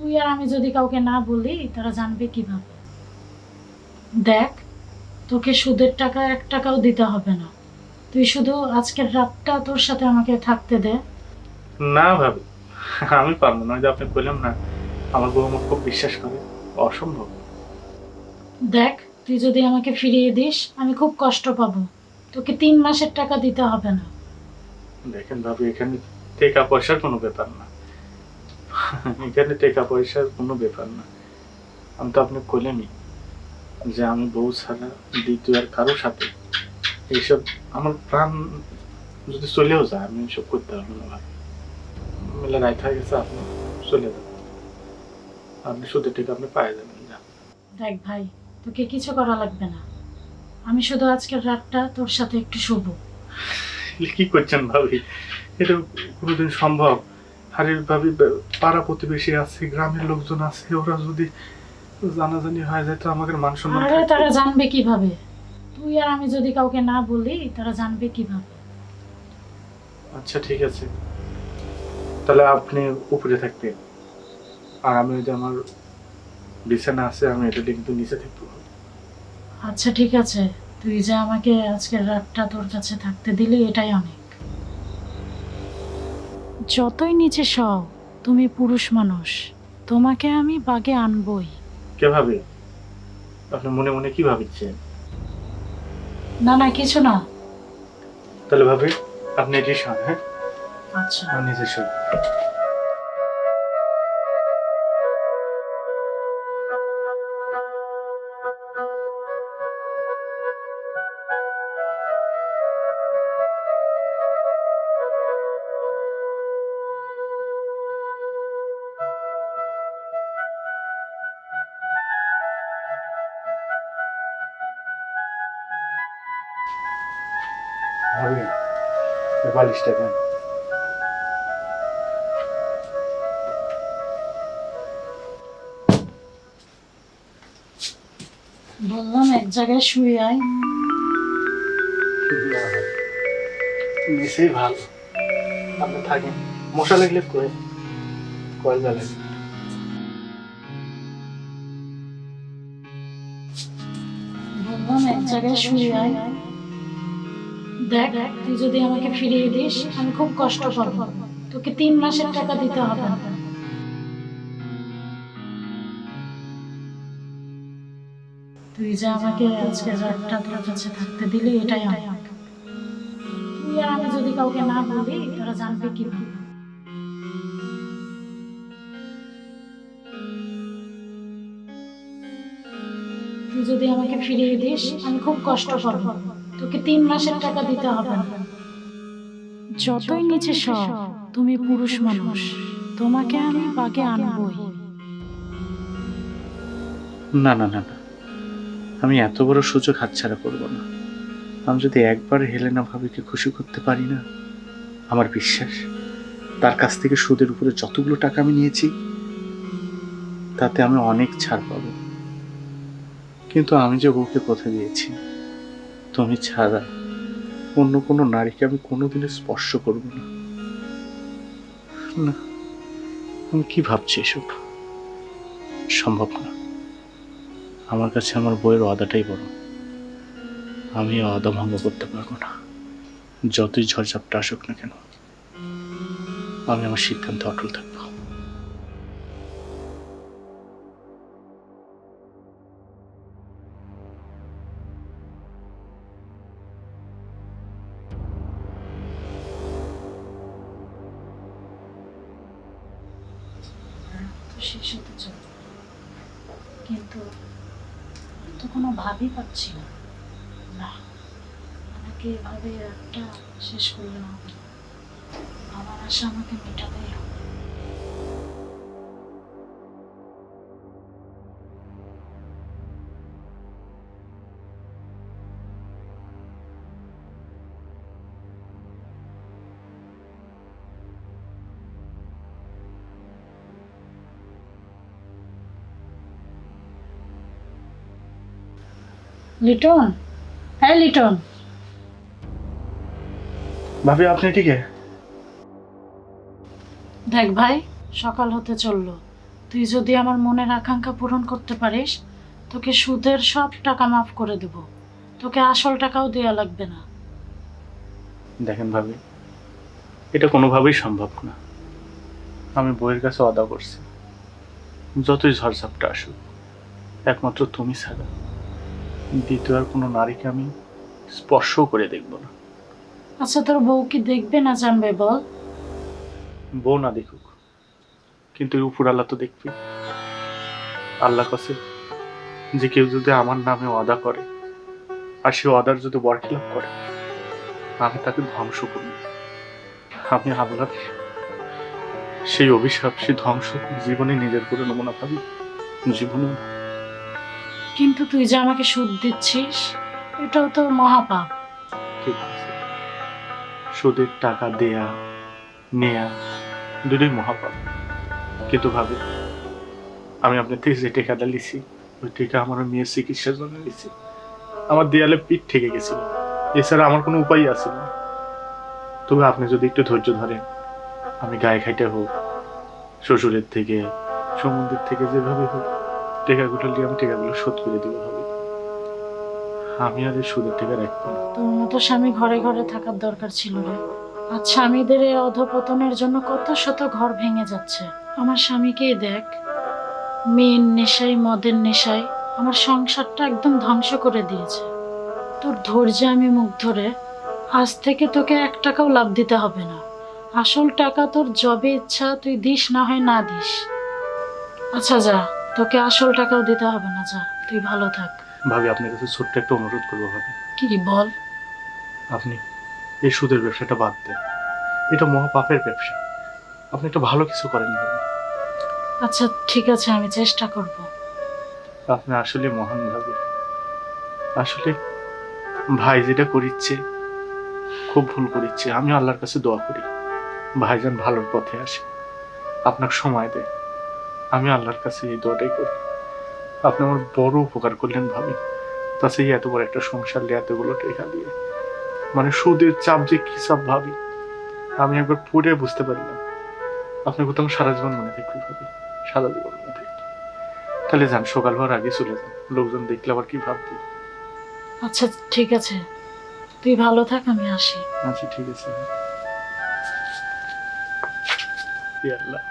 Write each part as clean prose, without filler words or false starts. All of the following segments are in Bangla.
তুই আর আমি যদি কাউকে না বলি তারা জানবে কিভাবে? দেখ, তোকে সুদের টাকা 1 টাকাও দিতে হবে না। তুই শুধু আজকের রাতটা তোর সাথে আমাকে থাকতে দে। না ভাবি, আমি পারবো না। ওই যে আপনি বললাম না, আমার বউ আমার খুব বিশ্বাস করে। অসম্ভব। দেখ, তুই যদি আমাকে ফিরিয়ে দিস আমি খুব কষ্ট পাবো। তোকে 3 মাসের টাকা দিতে হবে না। দেখেন ভাবি, এখানে টাকা পয়সার কোনো ব্যাপার না। এখানে টাকা পয়সার কোনো ব্যাপার না। আমি তো আপনি কইলেনই যে আমি বউ ছাড়া দ্বিতীয় আর কারোর সাথে এইসব, আমার প্রাণ যদি চলেও যায় আমি এসব করতে পারবো না ভাবি। মেলা রাইত হয়ে গেছে, আপনি চলে যান। আপনি সুদের টাকা আপনি পায়ে যাবেন না। দেখ ভাই, তোকে কিছু করা লাগবে না। আমি শুধু আজকের রাতটা তোর সাথে একটু শুভ। কি করছেন ভাবি? এটা কোনোদিন সম্ভব? আরে ভাবি, পাড়া প্রতিবেশী আছে, গ্রামের লোকজন আছে, ওরা যদি জানাজানি হয়ে যায় তো আমাদের মান সম্মান আরে থাকবে। তারা জানবে কিভাবে? তুই আর আমি যদি কাউকে না বলি তারা জানবে কিভাবে? আচ্ছা ঠিক আছে, তাহলে আপনি উপরে থাকবেন আর আমি ওই যে আমার বিছানা আছে, আমি এটা কিন্তু নিচে থাকবো। আচ্ছা ঠিক আছে, তুই যে আমাকে আজকের রাতটা তোর কাছে থাকতে দিলি এটাই অনেক। যতই নিচে সও, তুমি পুরুষ মানুষ, তোমাকে আমি বাগে আনবই। কে ভাবে? আপনি মনে মনে কি ভাবিচ্ছেন? না না, কিছু না। তাহলে ভাবি, আপনি এটি শোন। হ্যাঁ, আচ্ছা। আমি নিজে শোন। ভাবি, বালিশটা দেন। বললাম এক জায়গায় শুয়ে আয়। নিচেই ভালো, আপনি থাকেন। মশা লাগলে করে কয়েল জ্বালেন। বললাম এক জায়গায় শুয়ে আয়। দেখ, তুই যদি আমাকে ফিরিয়ে দিস আমি খুব কষ্ট পাবো। তোকে 3 মাসের টাকা দিতে হবে না। তুই যে আমাকে আজকের রাতটা তোর কাছে থাকতে দিলি এটাই অনেক। তুই আর আমি যদি কাউকে না বলি তারা জানবে কিভাবে? তুই যদি আমাকে ফিরিয়ে দিস আমি খুব কষ্ট পাবো। তোকে 3 মাসের টাকা দিতে হবে না। যতই নিচে সও, তুমি পুরুষ মানুষ, তোমাকে আমি বাগে আনবই। না না না না, আমি এত বড় সুযোগ হাতছাড়া করবো না। আমি যদি একবার হেলেনা ভাবিকে খুশি করতে পারি না, আমার বিশ্বাস তার কাছ থেকে সুদের উপরে যতগুলো টাকা আমি নিয়েছি তাতে আমি অনেক ছাড় পাবো। কিন্তু আমি যে বউকে কথা দিয়েছি, তুমি ছাড়া অন্য কোনো নারীকে আমি কোনোদিনও স্পর্শ করব না। না, আমি কি ভাবছি এসব? সম্ভব না। আমার কাছে আমার বউয়ের ওয়াদাটাই বড়। আমি ওয়াদা ভঙ্গ করতে পারবো না। যতই ঝড়ঝাপটা আসুক না কেন, আমি আমার সিদ্ধান্তে অটল থাকবো। তো শেষ হতে চল, কিন্তু আমি তো কোনো ভাবই পাচ্ছি না। না, আমাকে এভাবে একটা শেষ করলে হবে না। আমার আশা আমাকে মেটাতেই হবে। লিটন, হ্যাঁ লিটন। ভাবি, আপনি ঠিকই। দেখ ভাই, সকাল হতে চললো। তুই যদি আমার মনের আকাঙ্ক্ষা পূরণ করতে পারিস, তোকে সুদের সব টাকা মাফ করে দেব, তোকে আসল টাকাও দেওয়া লাগবে না। দেখেন ভাবি, এটা কোনোভাবেই সম্ভব না। আমি বইয়ের কাছে ওয়াদা করছি, যতই ঝড়ঝাপটা আসুক, একমাত্র তুমি ছাড়া দ্বিতীয় আর কোনো নারীকে আমি স্পর্শও করে দেখব না। আচ্ছা, তোর বউ কি দেখবে না জানবে বল? বউ না দেখুক, কিন্তু এই উপর আল্লাহ তো দেখবে। আল্লাহ কাছে যে কেউ যদি আমার নামে ওয়াদা করে আর সে ওয়াদার যদি বরখিলাপ করে, আমি তাকে ধ্বংস করব। আমি আল্লাহর সেই অভিশাপ, সেই ধ্বংস জীবনে নিজের করে নেব না ভাবি, জীবনে। কিন্তু তুই যে আমাকে সুদ দিচ্ছিস, এটাও তো মহাপাপ। ঠিক আছে, সুদের টাকা দেয়া নেয়া দুটোই মহাপাপ। কিন্তু ভাবি, আমি আপনার থেকে যে টাকাটা লিছি, ওই টাকা আমার মেয়ের চিকিৎসার জন্য লিছি। আমার দেয়ালে পিঠ ঠেকে গেছিল, এছাড়া আমার কোনো উপায় আছে না। তবে আপনি যদি একটু ধৈর্য ধরেন, আমি গায়ে খাইতে হোক, শ্বশুরের থেকে, সমুদ্রের থেকে, যেভাবে হোক টাকাগুলো নিয়ে আমি টাকাগুলো শোধ করে দিব ভাবি। আমি আর এই সুদের টাকা রাখবো না। তোর মতো স্বামী ঘরে ঘরে থাকার দরকার ছিল রে। আর স্বামীদের এই অধপতনের জন্য কত শত ঘর ভেঙে যাচ্ছে। আমার স্বামীকেই দেখ, মেয়ের নেশায়, মদের নেশায় আমার সংসারটা একদম ধ্বংস করে দিয়েছে। তোর ধৈর্যে আমি মুগ্ধ রে। আজ থেকে তোকে 1 টাকাও লাভ দিতে হবে না। আসল টাকা তোর যবে ইচ্ছা তুই দিস, না হয় না দিস। আচ্ছা যা, তোকে আসল টাকাও দিতে হবে না, যা, তুই ভালো থাক। ভাবি, আপনার কাছে ছোট্ট একটা অনুরোধ করবো ভাবি। কি বল? আপনি এই সুদের ব্যবসাটা বাদ দেন, এটা মহাপাপের ব্যবসা। আপনি একটা ভালো কিছু করেন ভাবি। আচ্ছা ঠিক আছে, আমি চেষ্টা করব। আপনি আসলে মহান ভাবি। আসলে ভাই যেটা করিচ্ছে খুব ভুল করিচ্ছে। আমি আল্লাহর কাছে দোয়া করি ভাইজান ভালোর পথে আসে, আপনাকে সময় দেয়। আমি আল্লাহর কাছে এই দোয়াটাই করি। আপনি আমার বড় উপকার করলেন ভাবি। তাছাড়া এত বড় একটা সংসার নিয়ে এতগুলো টাকা দিয়ে, মানে সুদের চাপ যে কি চাপ ভাবি, আমি একবার পড়ে বুঝতে পারলাম। আপনার কথা আমার সারা জীবন মনে থাকবে ভাবি, সারা জীবন মনে থাকবে। তাহলে যান, সকাল হওয়ার আগে চলে যান, লোকজন দেখলে আবার কি ভাববে। আচ্ছা ঠিক আছে, তুই ভালো থাক, আমি আসি। আচ্ছা ঠিক আছে। হে আল্লাহ,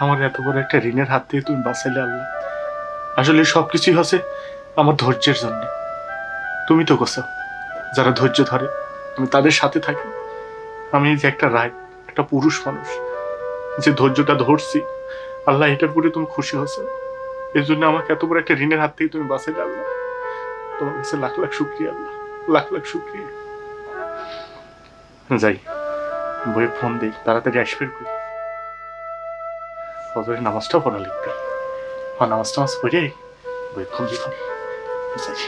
আমার এত বড় একটা ঋণের হাত থেকে তুমি বাঁচাইলে আল্লাহ। আসলে সবকিছুই হচ্ছে আমার ধৈর্যের জন্য। তুমি তো কোথাও যারা ধৈর্য ধরে, আমি তাদের সাথে থাকি। আমি যে একটা রায়, একটা পুরুষ মানুষ যে ধৈর্যটা ধরছি, আল্লাহ এটার উপরে তুমি খুশি হচ্ছে। এর জন্য আমাকে এত বড় একটা ঋণের হাত থেকে তুমি বাঁচাইলে আল্লাহ। তোমার কাছে লাখ লাখ শুকরিয়া আল্লাহ, লাখ লাখ শুকরিয়া। যাই, বইয়ে ফোন দিই, তাড়াতাড়ি আসবে করি। ফজরের নামাজটাও পড়া লিখবে। নামাজ টামাজ পড়ে বইয়ে ফোন দিই। যাই।